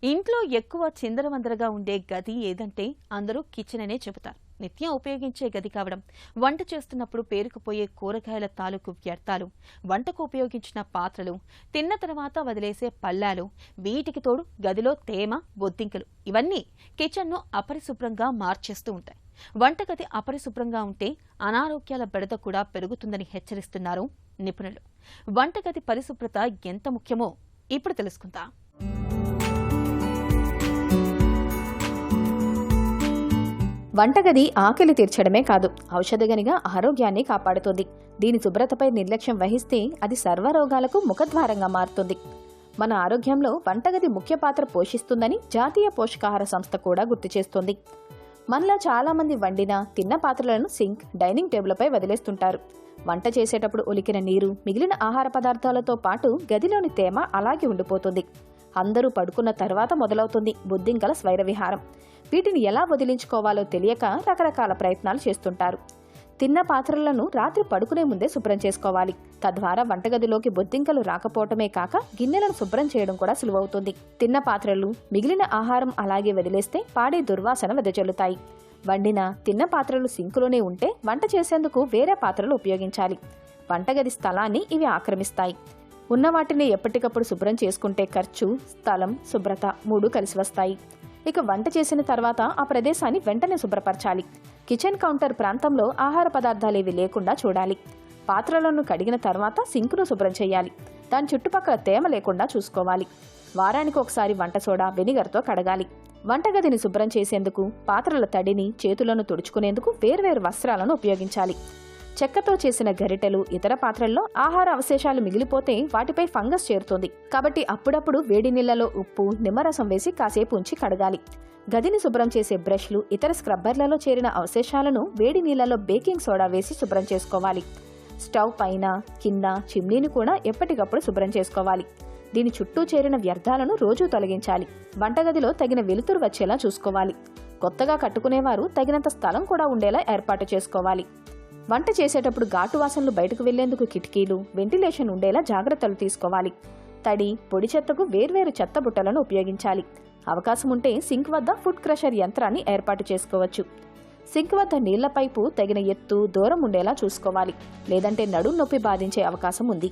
ఇంట్లో ఎక్కువ చిందరవందరగా ఉండే గది ఏదంటే అందరూ కిచెన్ అనే చెబుతారు. నిత్యం ఉపయోగించే గది కావడం, వంట చేస్తున్నప్పుడు పేరుకుపోయే కూరగాయల తాలూకు వ్యర్థాలు, వంటకు ఉపయోగించిన పాత్రలు, తిన్న తర్వాత వదిలేసే పళ్ళాలు, వీటికి తోడు గదిలో తేమ, బొద్దింకలు ఇవన్నీ కిచెన్ను అపరిశుభ్రంగా మార్చేస్తూ ఉంటాయి. వంటగది అపరిశుభ్రంగా ఉంటే అనారోగ్యాల బెడద కూడా పెరుగుతుందని హెచ్చరిస్తున్నారు నిపుణులు. వంటగది పరిశుభ్రత ఎంత ముఖ్యమో ఇప్పుడు తెలుసుకుందాం. వంటగది ఆకలి తీర్చడమే కాదు, ఔషధగనిగా ఆరోగ్యాన్ని కాపాడుతుంది. దీని శుభ్రతపై నిర్లక్ష్యం వహిస్తే అది సర్వరోగాలకు ముఖద్వారంగా మారుతుంది. మన ఆరోగ్యంలో వంటగది ముఖ్య పాత్ర పోషిస్తుందని జాతీయ పోషకాహార సంస్థ కూడా గుర్తు చేస్తోంది. మనలో చాలా మంది వండిన, తిన్న పాత్రలను సింక్, డైనింగ్ టేబుల్పై వదిలేస్తుంటారు. వంట చేసేటప్పుడు ఒలికిన నీరు, మిగిలిన ఆహార పదార్థాలతో పాటు గదిలోని తేమ అలాగే ఉండిపోతుంది. అందరూ పడుకున్న తర్వాత మొదలవుతుంది బొద్దింకల స్వైరవిహారం. వీటిని ఎలా వదిలించుకోవాలో తెలియక రకరకాల ప్రయత్నాలు చేస్తుంటారు. తిన్న పాత్రలను రాత్రి పడుకునే ముందే శుభ్రం చేసుకోవాలి. తద్వారా వంటగదిలోకి బొద్దింకలు రాకపోవటమే కాక గిన్నెలను శుభ్రం చేయడం కూడా సులువవుతుంది. తిన్న పాత్రలు, మిగిలిన ఆహారం అలాగే వదిలేస్తే పాడే దుర్వాసన వెదజల్లుతాయి. వండిన, తిన్న పాత్రలు సింకులోనే ఉంటే వంట చేసేందుకు వేరే పాత్రలు ఉపయోగించాలి. వంటగది స్థలాన్ని ఇవి ఆక్రమిస్తాయి. ఉన్న వాటిని ఎప్పటికప్పుడు శుభ్రం చేసుకుంటే ఖర్చు, స్థలం, శుభ్రత మూడు కలిసి వస్తాయి. ఇక వంట చేసిన తర్వాత ఆ ప్రదేశాన్ని వెంటనే శుభ్రపరచాలి. కిచెన్ కౌంటర్ ప్రాంతంలో ఆహార పదార్థాలేవి లేకుండా చూడాలి. పాత్రలను కడిగిన తర్వాత సింకును శుభ్రం చేయాలి. దాని చుట్టుపక్కల తేమ లేకుండా చూసుకోవాలి. వారానికి ఒకసారి వంట సోడా, వెనిగర్తో కడగాలి. వంటగదిని శుభ్రం చేసేందుకు, పాత్రల తడిని, చేతులను తుడుచుకునేందుకు వేర్వేరు వస్త్రాలను ఉపయోగించాలి. చెక్కతో చేసిన గరిటెలు, ఇతర పాత్రల్లో ఆహార అవశేషాలు మిగిలిపోతే వాటిపై ఫంగస్ చేరుతుంది. కాబట్టి అప్పుడప్పుడు వేడి నీళ్లలో ఉప్పు, నిమ్మరసం వేసి కాసేపు ఉంచి కడగాలి. గదిని శుభ్రం చేసే బ్రష్లు, ఇతర స్క్రబ్బర్లలో చేరిన అవశేషాలను వేడి నీళ్లలో బేకింగ్ సోడా వేసి శుభ్రం చేసుకోవాలి. స్టవ్ పైన, కింద, చిమ్నీని కూడా ఎప్పటికప్పుడు శుభ్రం చేసుకోవాలి. దీని చుట్టూ చేరిన వ్యర్థాలను రోజూ తొలగించాలి. వంటగదిలో తగిన వెలుతురు వచ్చేలా చూసుకోవాలి. కొత్తగా కట్టుకునేవారు తగినంత స్థలం కూడా ఉండేలా ఏర్పాటు చేసుకోవాలి. వంట చేసేటప్పుడు ఘాటు వాసనలు బయటకు వెళ్లేందుకు కిటికీలు, వెంటిలేషన్ ఉండేలా జాగ్రత్తలు తీసుకోవాలి. తడి, పొడి చెత్తకు వేర్వేరు చెత్త బుట్టలను ఉపయోగించాలి. అవకాశం ఉంటే సింక్ వద్ద ఫుడ్ క్రషర్ యంత్రాన్ని ఏర్పాటు చేసుకోవచ్చు. సింక్ వద్ద నీళ్ల పైపు తగిన ఎత్తు, దూరం ఉండేలా చూసుకోవాలి. లేదంటే నడుం నొప్పి బాధించే అవకాశం ఉంది.